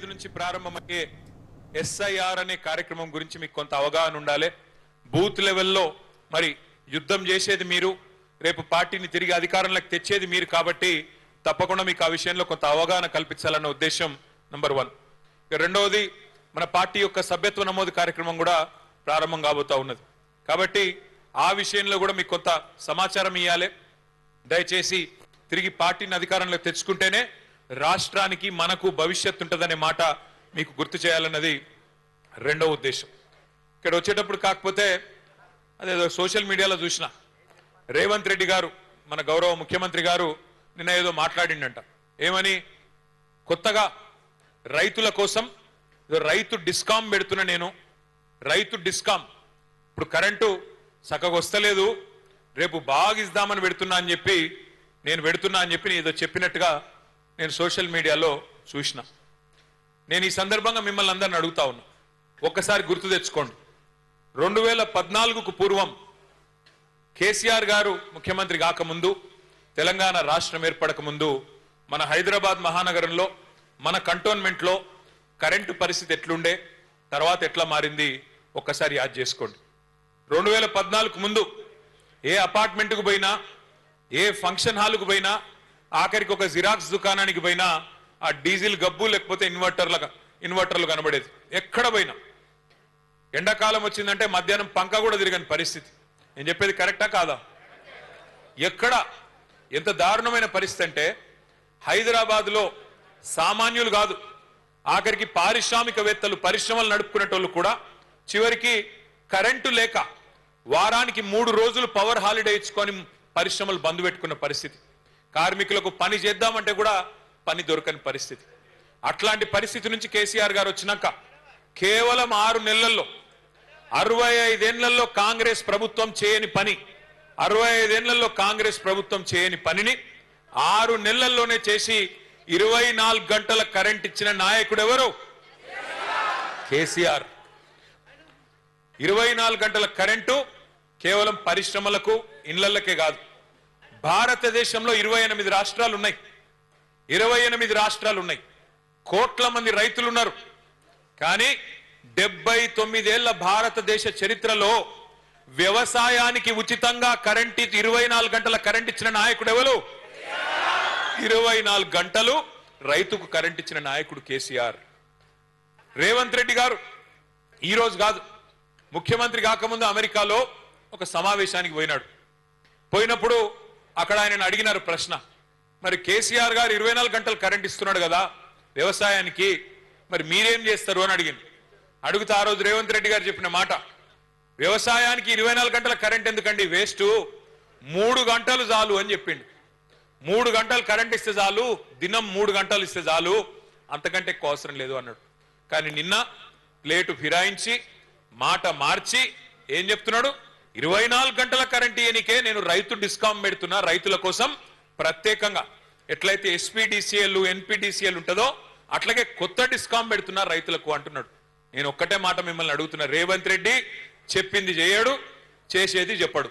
25 నుంచి ప్రారంభమయ్యే ఎస్ఐఆర్ అనే కార్యక్రమం గురించి మీకు కొంత అవగాహన ఉండాలి. బూత్ లెవెల్లో మరి యుద్ధం చేసేది మీరు, రేపు పార్టీని తిరిగి అధికారంలోకి తెచ్చేది మీరు కాబట్టి తప్పకుండా మీకు ఆ విషయంలో కొంత అవగాహన కల్పించాలన్న ఉద్దేశం నంబర్ 1. రెండవది, మన పార్టీ యొక్క సభ్యత్వ నమోదు కార్యక్రమం కూడా ప్రారంభం కాబోతా ఉన్నది కాబట్టి ఆ విషయంలో కూడా మీకు కొంత సమాచారం ఇవ్వాలి. దయచేసి తిరిగి పార్టీని అధికారంలోకి తెచ్చుకుంటేనే రాష్ట్రానికి మనకు భవిష్యత్తు ఉంటుందనే మాట మీకు గుర్తు చేయాలన్నది రెండవ ఉద్దేశం. ఇక్కడ వచ్చేటప్పుడు కాకపోతే అదేదో సోషల్ మీడియాలో చూసిన రేవంత్ రెడ్డి గారు, మన గౌరవ ముఖ్యమంత్రి గారు నిన్న ఏదో మాట్లాడిండంట. ఏమని? కొత్తగా రైతుల కోసం రైతు డిస్కామ్ పెడుతున్నా, నేను రైతు డిస్కామ్ ఇప్పుడు కరెంటు చక్కగా వస్తలేదు, రేపు బాగా ఇద్దామని పెడుతున్నా అని చెప్పి నేను ఏదో చెప్పినట్టుగా నేను సోషల్ మీడియాలో చూసిన. నేను ఈ సందర్భంగా మిమ్మల్ని అందరిని అడుగుతా ఉన్నా, ఒక్కసారి గుర్తు తెచ్చుకోండి. 2014కు పూర్వం కేసీఆర్ గారు ముఖ్యమంత్రి కాకముందు, తెలంగాణ రాష్ట్రం ఏర్పడక ముందు మన హైదరాబాద్ మహానగరంలో మన కంటోన్మెంట్లో కరెంటు పరిస్థితి ఎట్లుండే, తర్వాత ఎట్లా మారింది ఒక్కసారి యాద్ చేసుకోండి. 2014కు ముందు ఏ అపార్ట్మెంట్కు పోయినా, ఏ ఫంక్షన్ హాల్కు పోయినా, ఆఖరికి ఒక జిరాక్స్ దుకాణానికి పోయినా ఆ డీజిల్ గబ్బు లేకపోతే ఇన్వర్టర్లు కనబడేది. ఎక్కడ పోయినా ఎండాకాలం వచ్చిందంటే మధ్యాహ్నం పంక కూడా తిరగని పరిస్థితి. నేను చెప్పేది కరెక్టా కాదా? ఎక్కడ ఎంత దారుణమైన పరిస్థితి అంటే హైదరాబాద్లో సామాన్యులు కాదు, ఆఖరికి పారిశ్రామికవేత్తలు, పరిశ్రమలు నడుపుకునేటోళ్ళు కూడా చివరికి కరెంటు లేక వారానికి 3 రోజులు పవర్ హాలిడే ఇచ్చుకొని పరిశ్రమలు బంద్ పెట్టుకున్న పరిస్థితి. కార్మికులకు పని చేద్దామంటే కూడా పని దొరకని పరిస్థితి. అట్లాంటి పరిస్థితి నుంచి కేసీఆర్ గారు వచ్చినాక కేవలం 6 నెలల్లో 65 ఏళ్లలో కాంగ్రెస్ ప్రభుత్వం చేయని పని, 65 ఏళ్లలో కాంగ్రెస్ ప్రభుత్వం చేయని పనిని 6 నెలల్లోనే చేసి 24 గంటల కరెంట్ ఇచ్చిన నాయకుడు ఎవరు? కేసీఆర్. 24 గంటల కరెంటు కేవలం పరిశ్రమలకు, ఇళ్లకే కాదు, భారతదేశంలో 28 రాష్ట్రాలు ఉన్నాయి. 28 రాష్ట్రాలు ఉన్నాయి, కోట్ల మంది రైతులు ఉన్నారు. కానీ 79 ఏళ్ల భారతదేశ చరిత్రలో వ్యవసాయానికి ఉచితంగా కరెంట్ 24 గంటల కరెంట్ ఇచ్చిన నాయకుడు ఎవరు? 24 గంటలు రైతుకు కరెంట్ ఇచ్చిన నాయకుడు కేసీఆర్. రేవంత్ రెడ్డి గారు ఈ రోజు కాదు, ముఖ్యమంత్రి కాకముందు అమెరికాలో ఒక సమావేశానికి పోయినప్పుడు అక్కడ ఆయనను అడిగినారు ప్రశ్న, మరి కేసీఆర్ గారు 24 గంటలు కరెంట్ ఇస్తున్నాడు కదా వ్యవసాయానికి, మరి మీరేం చేస్తారు అని అడిగితే ఆ రోజు రేవంత్ రెడ్డి గారు చెప్పిన మాట, వ్యవసాయానికి 24 గంటల కరెంట్ ఎందుకండి, వేస్ట్, 3 గంటలు చాలు అని చెప్పిండు. 3 గంటలు కరెంట్ ఇస్తే చాలు, దినం 3 గంటలు ఇస్తే చాలు, అంతకంటే ఎక్కువ అవసరం లేదు అన్నాడు. కానీ నిన్న ప్లేటు ఫిరాయించి మాట మార్చి ఏం చెప్తున్నాడు? 24 గంటల కరెంట్ ఇయనికే నేను రైతు డిస్కామ్ పెడుతున్నా, రైతుల కోసం ప్రత్యేకంగా. ఎట్లయితే ఎస్పీడీసీఎల్, ఎన్పీడీసీఎల్ ఉంటుందో అట్లాగే కొత్త డిస్కామ్ పెడుతున్నా రైతులకు అంటున్నాడు. నేను ఒక్కటే మాట మిమ్మల్ని అడుగుతున్నా, రేవంత్ రెడ్డి చెప్పింది చేయడు, చేసేది చెప్పడు.